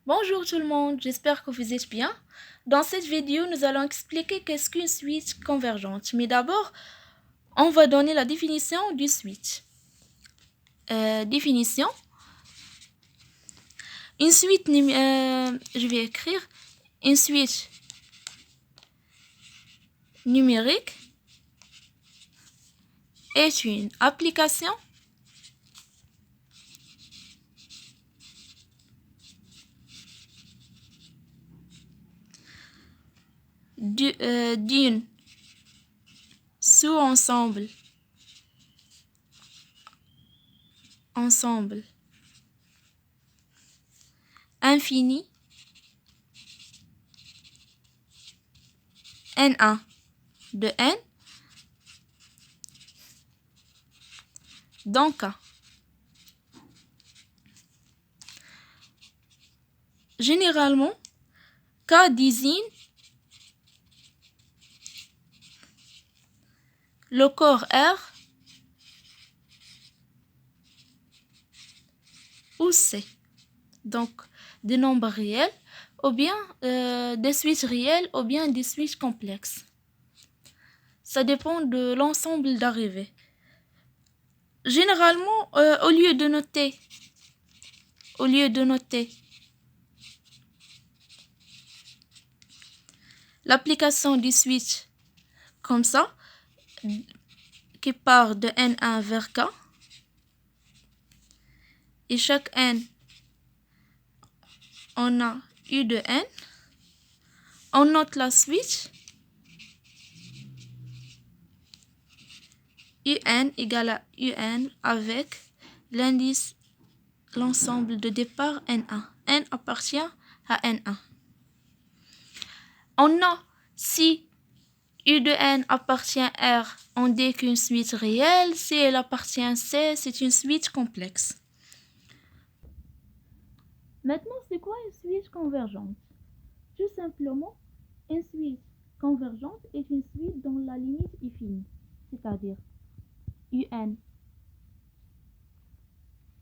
Bonjour tout le monde, j'espère que vous êtes bien. Dans cette vidéo, nous allons expliquer qu'est-ce qu'une suite convergente. Mais d'abord, on va donner la définition du switch. Définition. Une suite, je vais écrire une suite numérique est une application d'une sous-ensemble infini N1 de N dans K. Généralement, K désigne le corps R ou C, donc des nombres réels ou bien des switches réels ou bien des switches complexes. Ça dépend de l'ensemble d'arrivées. Généralement, au lieu de noter l'application du switch comme ça, qui part de N1 vers K, et chaque N, on a U de N, on note la switch UN égale à UN avec l'indice, l'ensemble de départ N1. N appartient à N1. On a, si U de N appartient à R, on dit qu'une suite réelle. Si elle appartient à C, c'est une suite complexe. Maintenant, c'est quoi une suite convergente? Tout simplement, une suite convergente est une suite dont la limite est finie, c'est-à-dire UN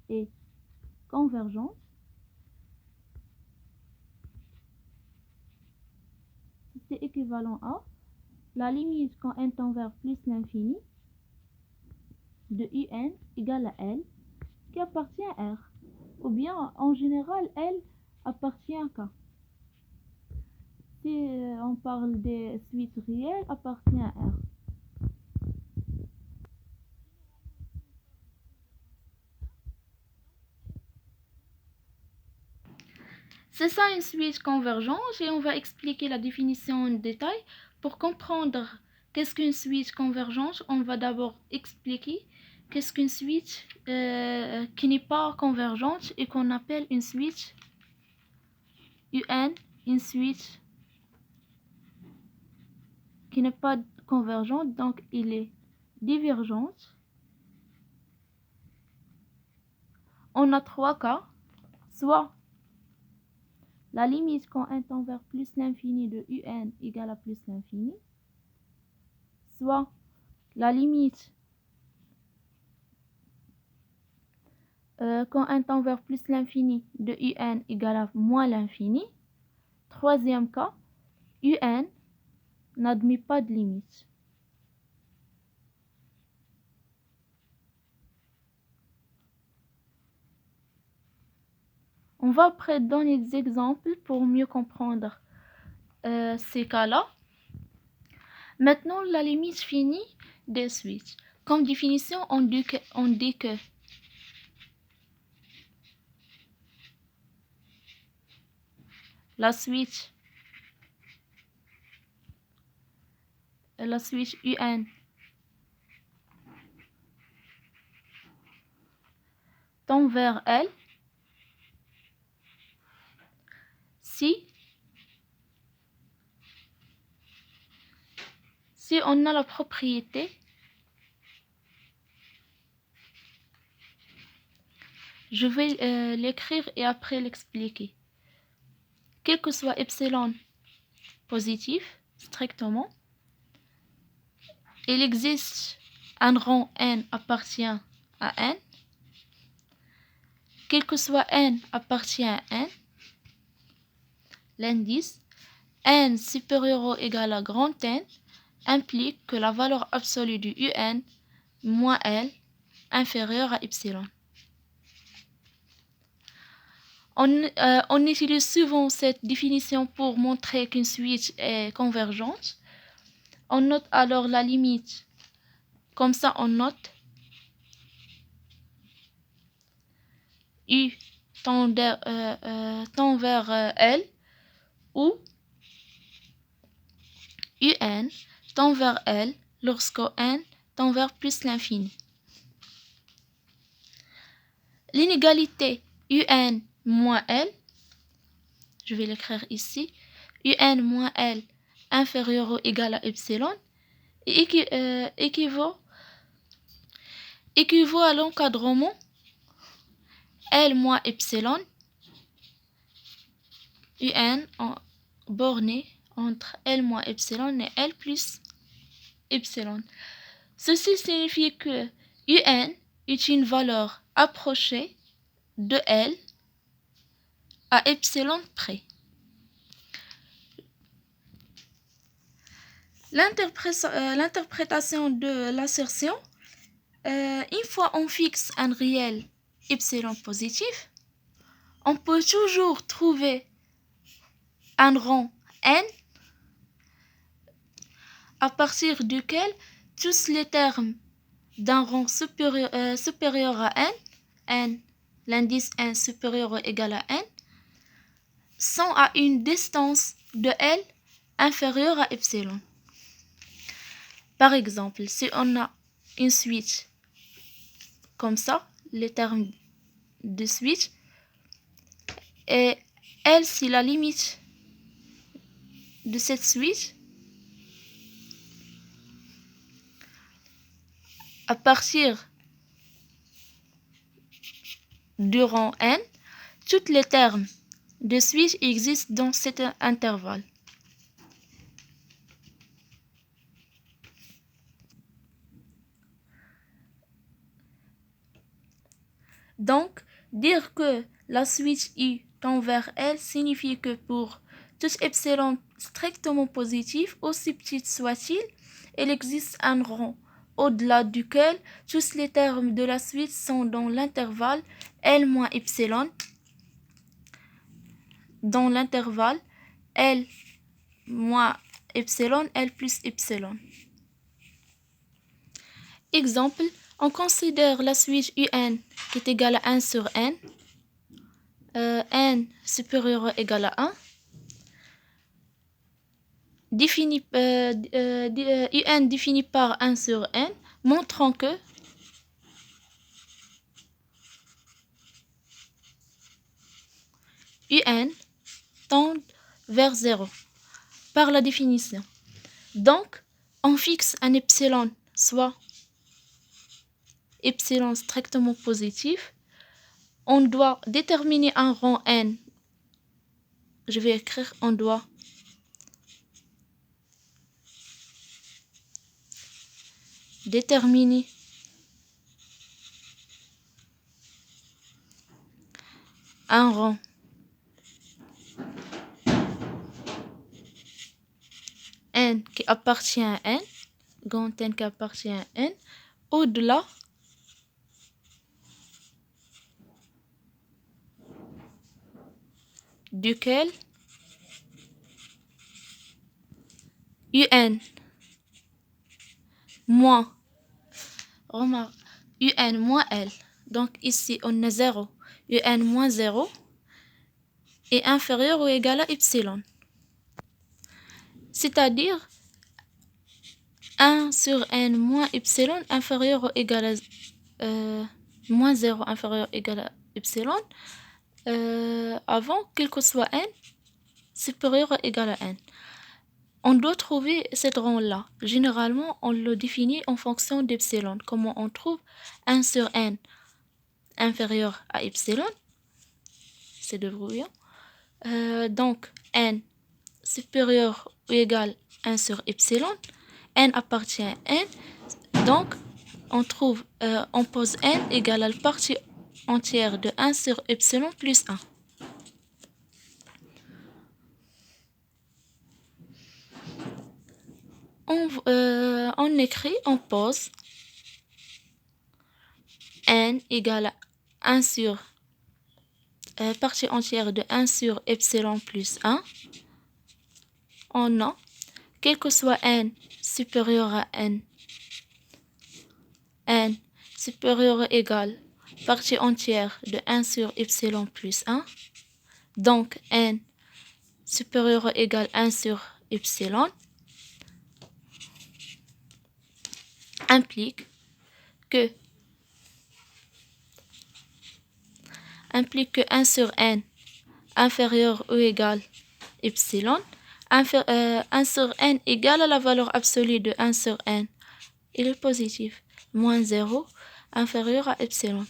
est convergente c'est équivalent à la limite quand n tend vers plus l'infini de UN égale à L qui appartient à R, ou bien en général L appartient à K. Si on parle des suites réelles, appartient à R. C'est ça une suite convergente et on va expliquer la définition en détail. Pour comprendre qu'est-ce qu'une suite convergente, on va d'abord expliquer qu'est-ce qu'une suite qui n'est pas convergente et qu'on appelle une suite UN, une suite qui n'est pas convergente, donc il est divergente. On a trois cas, soit la limite quand n tend vers plus l'infini de UN égale à plus l'infini, soit la limite quand n tend vers plus l'infini de UN égale à moins l'infini. Troisième cas, UN n'admet pas de limite. On va après donner des exemples pour mieux comprendre ces cas-là. Maintenant, la limite finie des switches. Comme définition, on dit que la switch UN tend vers L si on a la propriété je vais l'écrire et après l'expliquer. Quel que soit epsilon positif, strictement, il existe un rang n appartient à n, quel que soit n appartient à n, l'indice n supérieur ou égal à grand N implique que la valeur absolue du UN moins L inférieure à epsilon. On utilise souvent cette définition pour montrer qu'une suite est convergente. On note alors la limite. Comme ça, on note U tend vers L ou UN tend vers L lorsque N tend vers plus l'infini. L'inégalité UN moins L, je vais l'écrire ici, UN moins L inférieur ou égal à epsilon, équivaut à l'encadrement L moins epsilon, UN borné entre L moins epsilon et L plus epsilon. Ceci signifie que UN est une valeur approchée de L à epsilon près. L'interprétation de l'assertion, une fois on fixe un réel epsilon positif, on peut toujours trouver un rang n à partir duquel tous les termes d'un rang supérieur à n, l'indice n supérieur ou égal à n, sont à une distance de L inférieure à epsilon. Par exemple, si on a une suite comme ça, les termes de suite, et L c'est la limite de cette suite, à partir du rang n, tous les termes de suite existent dans cet intervalle. Donc, dire que la suite U tend vers L signifie que pour tout epsilon strictement positif, aussi petit soit-il, il existe un rang au-delà duquel tous les termes de la suite sont dans l'intervalle L moins epsilon, dans l'intervalle L moins epsilon, L plus epsilon. Exemple, on considère la suite UN qui est égale à 1 sur n, n supérieur ou égal à 1, UN défini par 1 sur n, montrant que UN tend vers 0 par la définition. Donc, on fixe un epsilon, soit epsilon strictement positif. On doit déterminer un rang n. Je vais écrire on doit déterminer un rang n qui appartient à n, grand n qui appartient à n, au-delà duquel UN moins, remarque, UN moins L, donc ici on a 0, UN moins 0 est inférieur ou égal à epsilon. C'est-à-dire 1 sur n moins epsilon inférieur ou égal à moins 0 inférieur ou égal à epsilon, avant quel que soit n, supérieur ou égal à n. On doit trouver cet rang-là. Généralement, on le définit en fonction d'epsilon. Comment on trouve 1 sur n inférieur à epsilon? C'est de brouillon. Donc, n supérieur ou égal à 1 sur epsilon. N appartient à n. Donc, on pose n égale à la partie entière de 1 sur epsilon plus 1. on écrit, on pose n égale à 1 sur partie entière de 1 sur epsilon plus 1. On a, quel que soit n supérieur à n supérieur ou égal partie entière de 1 sur epsilon plus 1. Donc n supérieur ou égal 1 sur epsilon implique que 1 sur n inférieur ou égal epsilon, 1 sur n égale à la valeur absolue de 1 sur n, il est positif, moins 0 inférieur à epsilon.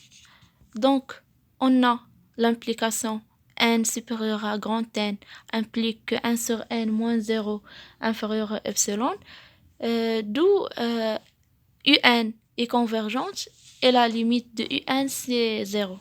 Donc, on a l'implication n supérieur à grand N implique que 1 sur n moins 0 inférieur à epsilon, d'où un est convergente et la limite de un c'est 0.